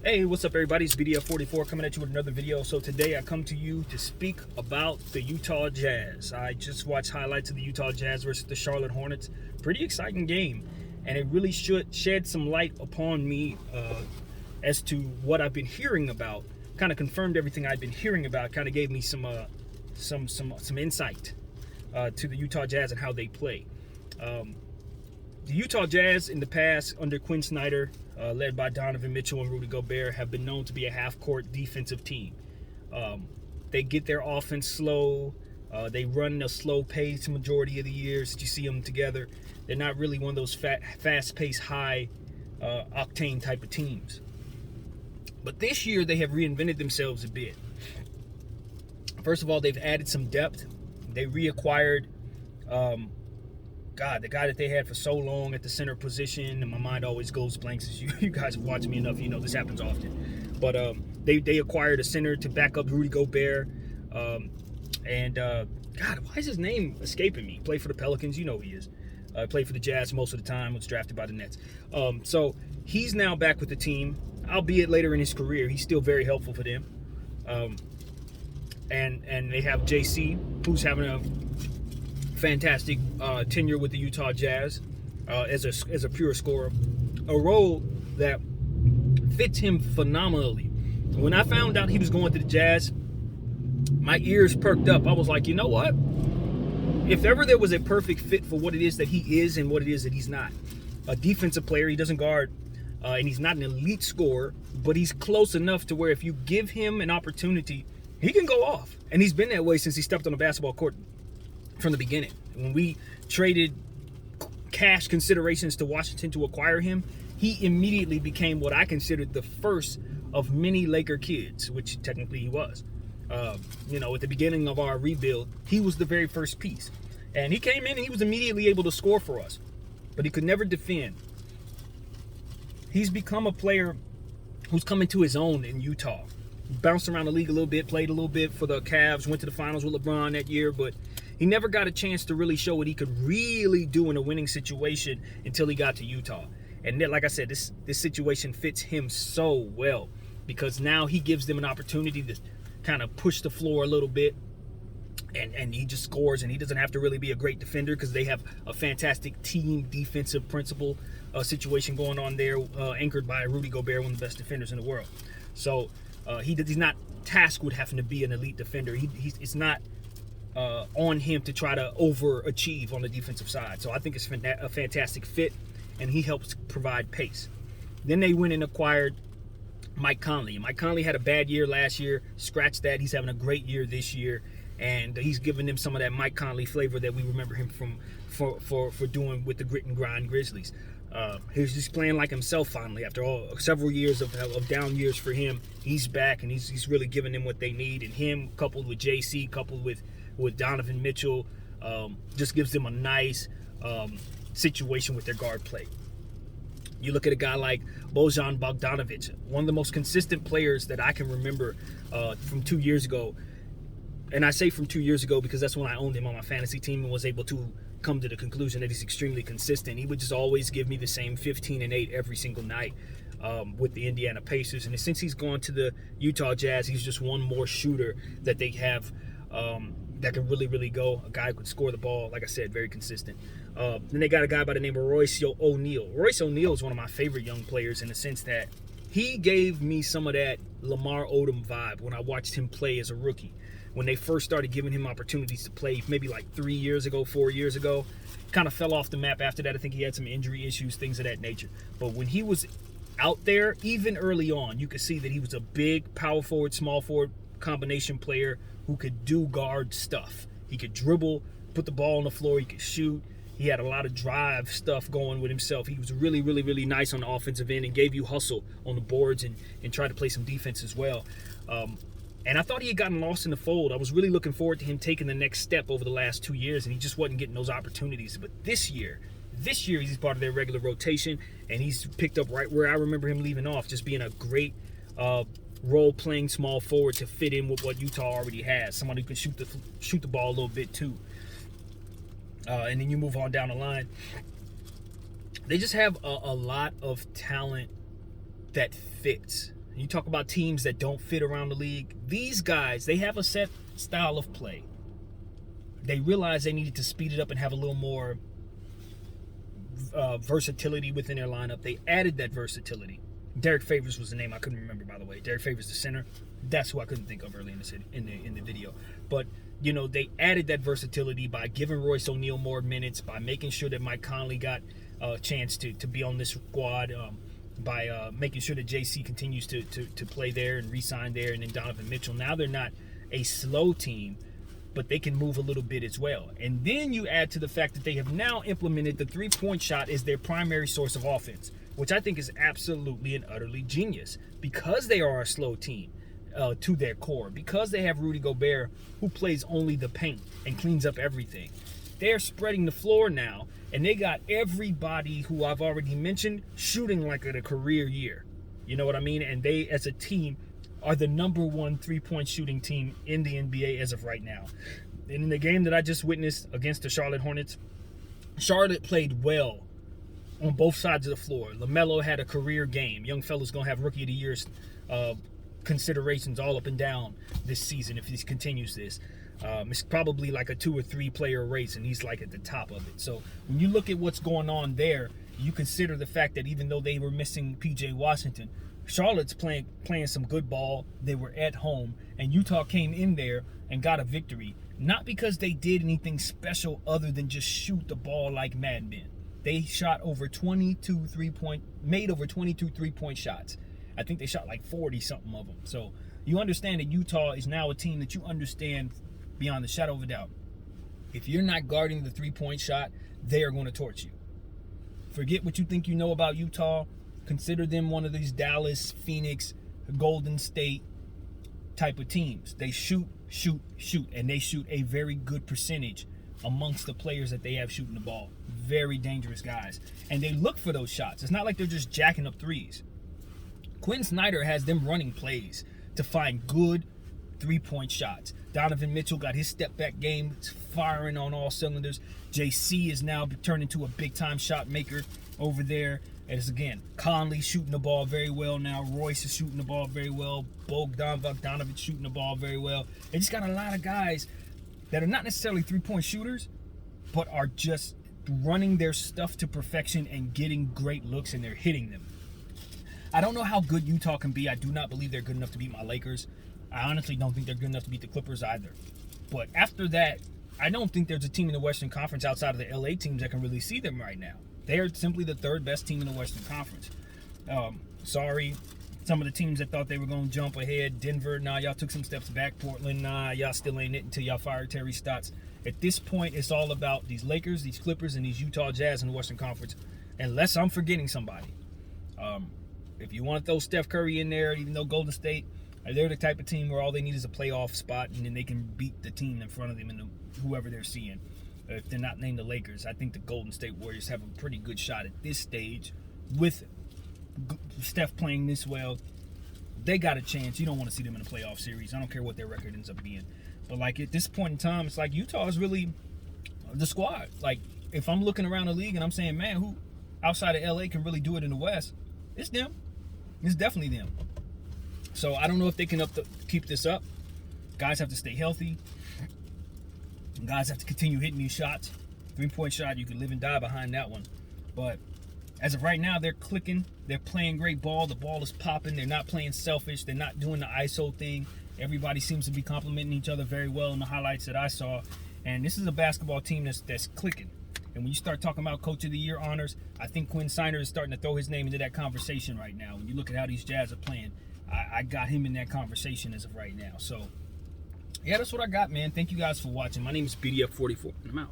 Hey, what's up everybody? It's BDF44 coming at you with another video. So today I come to you to speak about the Utah Jazz. I just watched highlights of the Utah Jazz versus the Charlotte Hornets. Pretty exciting game, and it really should shed some light upon me as to what I've been hearing about. Kind of confirmed everything I've been hearing about. Kind of gave me some insight to the Utah Jazz and how they play. The Utah Jazz in the past under Quinn Snyder, led by Donovan Mitchell and Rudy Gobert, have been known to be a half-court defensive team. They get their offense slow. They run a slow pace majority of the years that you see them together. They're not really one of those fast-paced, high-octane type of teams. But this year, they have reinvented themselves a bit. First of all, they've added some depth. They reacquired the guy that they had for so long at the center position, and my mind always goes blank since you guys have watched me enough, you know this happens often. But they acquired a center to back up Rudy Gobert. Why is his name escaping me? Played for the Pelicans, you know who he is. Played for the Jazz most of the time, was drafted by the Nets. So he's now back with the team, albeit later in his career. He's still very helpful for them. And they have JC, who's having a fantastic tenure with the Utah Jazz as a pure scorer, a role that fits him phenomenally. When I found out he was going to the Jazz, my ears perked up. I was like, you know what? If ever there was a perfect fit for what it is that he is and what it is that he's not, a defensive player, he doesn't guard, and he's not an elite scorer, but he's close enough to where if you give him an opportunity, he can go off. And he's been that way since he stepped on the basketball court from the beginning. When we traded cash considerations to Washington to acquire him, he immediately became what I considered the first of many Laker kids, which technically he was. At the beginning of our rebuild, he was the very first piece. And he came in and he was immediately able to score for us, but he could never defend. He's become a player who's come into his own in Utah. Bounced around the league a little bit, played a little bit for the Cavs, went to the finals with LeBron that year, but he never got a chance to really show what he could really do in a winning situation until he got to Utah. And then, like I said, this situation fits him so well because now he gives them an opportunity to kind of push the floor a little bit, and he just scores, and he doesn't have to really be a great defender because they have a fantastic team defensive principle situation going on there, anchored by Rudy Gobert, one of the best defenders in the world. So he's not tasked with having to be an elite defender. It's not on him to try to overachieve on the defensive side. So I think it's a fantastic fit, and he helps provide pace. Then they went and acquired Mike Conley. Mike Conley had a bad year last year. Scratch that. He's having a great year this year, and he's giving them some of that Mike Conley flavor that we remember him for doing with the grit and grind Grizzlies. He's just playing like himself finally after several years of down years for him. He's back, and he's really giving them what they need. And him coupled with JC, coupled with Donovan Mitchell, just gives them a nice situation with their guard play. You look at a guy like Bojan Bogdanovic, one of the most consistent players that I can remember from 2 years ago. And I say from 2 years ago because that's when I owned him on my fantasy team and was able to come to the conclusion that he's extremely consistent. He would just always give me the same 15 and 8 every single night with the Indiana Pacers. And since he's gone to the Utah Jazz, he's just one more shooter that they have that can really, really go. A guy who could score the ball, like I said, very consistent. Then they got a guy by the name of Royce O'Neal. Royce O'Neal is one of my favorite young players in the sense that he gave me some of that Lamar Odom vibe when I watched him play as a rookie. When they first started giving him opportunities to play, maybe like 4 years ago, kind of fell off the map after that. I think he had some injury issues, things of that nature. But when he was out there, even early on, you could see that he was a big power forward, small forward combination player who could do guard stuff. He could dribble, put the ball on the floor, he could shoot. He had a lot of drive stuff going with himself. He was really, really, really nice on the offensive end and gave you hustle on the boards and tried to play some defense as well. And I thought he had gotten lost in the fold. I was really looking forward to him taking the next step over the last 2 years, and he just wasn't getting those opportunities. But this year he's part of their regular rotation, and he's picked up right where I remember him leaving off, just being a great role-playing small forward to fit in with what Utah already has. Someone who can shoot the ball a little bit too. And then you move on down the line. They just have a lot of talent that fits. You talk about teams that don't fit around the league. These guys, they have a set style of play. They realized they needed to speed it up and have a little more versatility within their lineup. They added that versatility. Derek Favors was the name I couldn't remember, by the way. Derek Favors, the center. That's who I couldn't think of early in the video. But you know, they added that versatility by giving Royce O'Neal more minutes, by making sure that Mike Conley got a chance to be on this squad, by making sure that JC continues to play there and re-sign there, and then Donovan Mitchell. Now they're not a slow team, but they can move a little bit as well. And then you add to the fact that they have now implemented the three-point shot as their primary source of offense, which I think is absolutely and utterly genius, because they are a slow team to their core, because they have Rudy Gobert, who plays only the paint and cleans up everything. They're spreading the floor now, and they got everybody who I've already mentioned shooting like at a career year. You know what I mean? And they, as a team, are the #1 three-point shooting team in the NBA as of right now. And in the game that I just witnessed against the Charlotte Hornets, Charlotte played well on both sides of the floor. LaMelo had a career game. Young fella's going to have Rookie of the Year considerations all up and down this season if he continues this. It's probably like a 2 or 3 player race, and he's like at the top of it. So when you look at what's going on there, you consider the fact that even though they were missing PJ Washington, Charlotte's playing some good ball. They were at home, and Utah came in there and got a victory. Not because they did anything special other than just shoot the ball like madmen. They shot over 22 three-point shots. I think they shot like 40-something of them. So you understand that Utah is now a team that you understand beyond the shadow of a doubt. If you're not guarding the three-point shot, they are going to torch you. Forget what you think you know about Utah. Consider them one of these Dallas, Phoenix, Golden State type of teams. They shoot, and they shoot a very good percentage amongst the players that they have shooting the ball. Very dangerous guys. And they look for those shots. It's not like they're just jacking up threes. Quinn Snyder has them running plays to find good three-point shots. Donovan Mitchell got his step-back game. It's firing on all cylinders. JC is now turned into a big-time shot maker over there. As again, Conley shooting the ball very well now. Royce is shooting the ball very well. Bogdanovic shooting the ball very well. They just got a lot of guys that are not necessarily three-point shooters, but are just running their stuff to perfection and getting great looks, and they're hitting them. I don't know how good Utah can be. I do not believe they're good enough to beat my Lakers. I honestly don't think they're good enough to beat the Clippers either. But after that, I don't think there's a team in the Western Conference outside of the LA teams that can really see them right now. They are simply the third best team in the Western Conference. Sorry, some of the teams that thought they were going to jump ahead. Denver, nah, y'all took some steps back. Portland, nah, y'all still ain't it until y'all fired Terry Stotts. At this point, it's all about these Lakers, these Clippers, and these Utah Jazz in the Western Conference, unless I'm forgetting somebody. If you want to throw Steph Curry in there, even though Golden State, they're the type of team where all they need is a playoff spot, and then they can beat the team in front of them and whoever they're seeing. If they're not named the Lakers, I think the Golden State Warriors have a pretty good shot at this stage. With Steph playing this well, they got a chance. You don't want to see them in a playoff series. I don't care what their record ends up being. But like at this point in time, it's like Utah is really the squad. Like if I'm looking around the league and I'm saying, man, who outside of LA can really do it in the West? It's them. It's definitely them. So I don't know if they can keep this up. Guys have to stay healthy. Guys have to continue hitting these shots. Three-point shot, you can live and die behind that one. But as of right now, they're clicking. They're playing great ball. The ball is popping. They're not playing selfish. They're not doing the ISO thing. Everybody seems to be complimenting each other very well in the highlights that I saw. And this is a basketball team that's clicking. And when you start talking about Coach of the Year honors, I think Quinn Snyder is starting to throw his name into that conversation right now. When you look at how these Jazz are playing, I got him in that conversation as of right now. So, yeah, that's what I got, man. Thank you guys for watching. My name is BDF44, and I'm out.